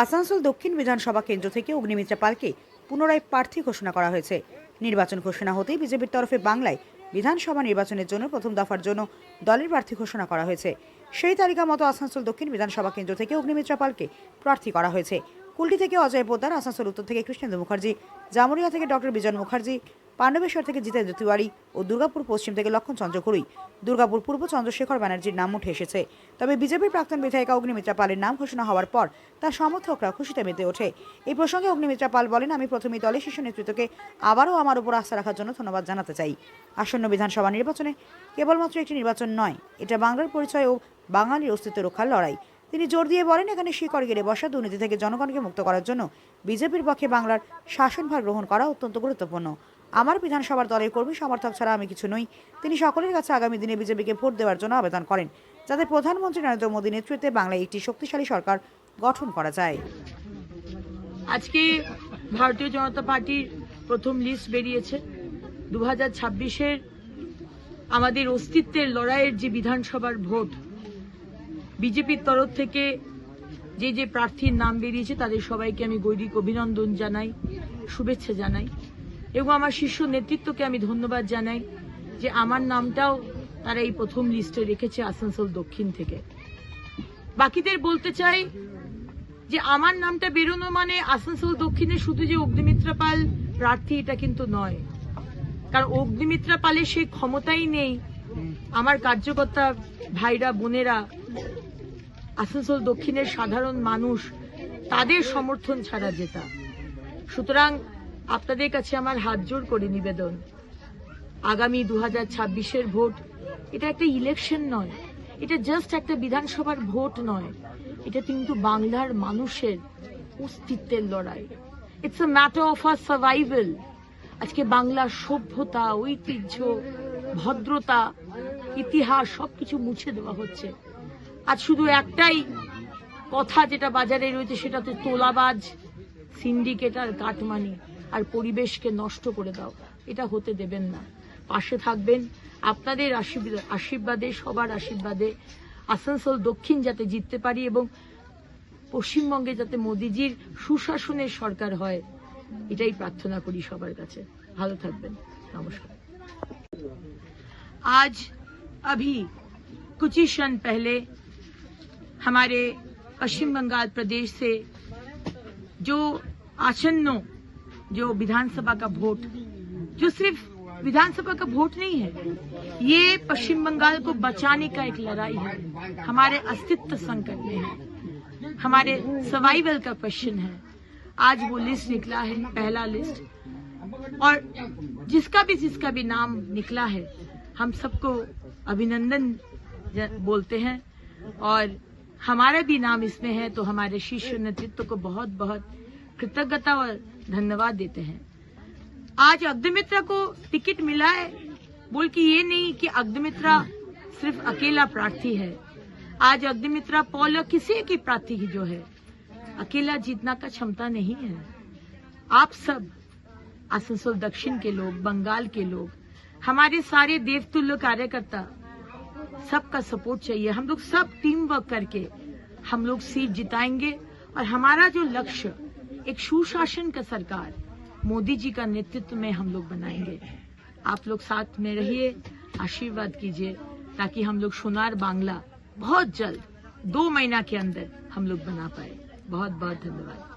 আসানসোল দক্ষিণ বিধানসভা কেন্দ্র থেকে অগ্নিমিত্রা পালকে পুনরায় প্রার্থী ঘোষণা করা হয়েছে। নির্বাচন ঘোষণা হতেই বিজেপির তরফে বাংলায় বিধানসভা নির্বাচনের জন্য প্রথম দফার জন্য দলের প্রার্থী ঘোষণা করা হয়েছে। সেই তালিকা মতো আসানসোল দক্ষিণ বিধানসভা কেন্দ্র থেকে অগ্নিমিত্রা পালকে প্রার্থী করা হয়েছে। কুলটি থেকে অজয় পোদ্দার, আসানসোল উত্তর থেকে কৃষ্ণেন্দু মুখার্জি, জামুরিয়া থেকে ডক্টর বিজন মুখার্জি, পাণ্ডবেশ্বর থেকে জিতেন্দ্র তিওয়ারি ও দুর্গাপুর পশ্চিম থেকে লক্ষণ চন্দ্র কুড়ুই। দুর্গাপুর পূর্ব চন্দ্রশেখর ব্যানার্জির নাম উঠে এসেছে। তবে বিজেপির প্রাক্তন বিধায়িকা অগ্নিমিত্রা পালের নাম ঘোষণা হওয়ার পর তার সমর্থকরা খুশিতে মেতে ওঠে। এই প্রসঙ্গে অগ্নিমিত্রা পাল বলেন, আমি প্রথমেই দলের শীর্ষ নেতৃত্বকে আবারও আমার উপর আস্থা রাখার জন্য ধন্যবাদ জানাতে চাই। আসন্ন বিধানসভা নির্বাচনে কেবলমাত্র একটি নির্বাচন নয়, এটা বাংলার পরিচয় ও বাঙালির অস্তিত্ব রক্ষার লড়াই। তিনি জোর দিয়ে বলেন, এখানে শিকড় গেড়ে বসা দুর্নীতি থেকে জনগণকে মুক্ত করার জন্য বিজেপির পক্ষে বাংলার শাসনভার গ্রহণ করা অত্যন্ত গুরুত্বপূর্ণ। আমার বিধানসভার দলের কর্মী সমর্থক ছাড়া আমি কিছু নই। তিনি সকলের কাছে আগামী দিনে বিজেপিকে ভোট দেওয়ার জন্য আবেদন করেন, যাতে প্রধানমন্ত্রী নরেন্দ্র মোদী নেতৃত্বে বাংলায় একটি শক্তিশালী সরকার গঠন করা যায়। আজকে ভারতীয় জনতা পার্টির প্রথম লিস্ট বেরিয়েছে। 2026-এর আমাদের অস্তিত্বের লড়াইয়ের যে বিধানসভার ভোট, বিজেপির তরফ থেকে যে প্রার্থীর নাম বেরিয়েছে তাদের সবাইকে আমি গৈরিক অভিনন্দন জানাই, শুভেচ্ছা জানাই এবং আমার শীর্ষ নেতৃত্বকে আমি ধন্যবাদ জানাই যে আমার নামটাও তারা এই প্রথম লিস্টে রেখেছে আসানসোল দক্ষিণ থেকে। বাকিদের বলতে চাই যে আমার নামটা বেরোনো মানে আসানসোল দক্ষিণে শুধু যে অগ্নিমিত্রা পাল প্রার্থী এটা কিন্তু নয়, কারণ অগ্নিমিত্রা পালের সেই ক্ষমতাই নেই আমার কার্যকর্তা ভাইরা বোনেরা, আসানসোল দক্ষিণের সাধারণ মানুষ তাদের সমর্থন ছাড়া যেটা। সুতরাং আপনাদের কাছে আমার হাত জোর করে নিবেদন, আগামী 2026-এর ভোট এটা একটা ইলেকশন নয়, এটা জাস্ট একটা বিধানসভার ভোট নয়, এটা কিন্তু বাংলার মানুষের অস্তিত্বের লড়াই। It's a matter of our survival. আজকে বাংলার সভ্যতা, ঐতিহ্য, ভদ্রতা, ইতিহাস সবকিছু মুছে দেওয়া হচ্ছে। আজ শুধু একটাই কথা যেটা বাজারে রয়েছে, সেটা তো তোলাবাজ, সিন্ডিকেটার, কাটমানি আর পরিবেশকে নষ্ট করে দাও। এটা হতে দেবেন না। পাশে থাকবেন, আপনাদের আশীর্বাদে, সবার আশীর্বাদে আসানসোল দক্ষিণ যাতে জিততে পারি এবং পশ্চিমবঙ্গে যাতে মোদিজির সুশাসনের সরকার হয়, এটাই প্রার্থনা করি সবার কাছে। ভালো থাকবেন, নমস্কার। आज अभी कुछ ही क्षण पहले हमारे पश्चिम बंगाल प्रदेश से जो आसन्न जो विधानसभा का वोट, जो सिर्फ विधानसभा का वोट नहीं है, ये पश्चिम बंगाल को बचाने का एक लड़ाई है। हमारे अस्तित्व संकट में है, हमारे सर्वाइवल का क्वेश्चन है। आज वो लिस्ट निकला है, पहला लिस्ट, और जिसका भी नाम निकला है हम सबको अभिनंदन बोलते हैं, और हमारा भी नाम इसमें है तो हमारे शीर्ष नेतृत्व को बहुत बहुत कृतज्ञता और धन्यवाद देते हैं। आज अग्निमित्रा को टिकट मिला है बोल के ये नहीं कि अग्निमित्रा सिर्फ अकेला प्रार्थी है। आज अग्निमित्रा पॉल किसी की प्रार्थी की जो है, अकेला जीतना का क्षमता नहीं है। आप सब आसनसोल दक्षिण के लोग, बंगाल के लोग, हमारे सारे देवतुल्य कार्यकर्ता, सबका सपोर्ट चाहिए। हम लोग सब टीम वर्क करके हम लोग सीट जिताएंगे, और हमारा जो लक्ष्य एक सुशासन का सरकार मोदी जी का नेतृत्व में हम लोग बनाएंगे। आप लोग साथ में रहिए, आशीर्वाद कीजिए, ताकि हम लोग सोनार बांग्ला बहुत जल्द 2 महीना के अंदर हम लोग बना पाए। बहुत बहुत धन्यवाद।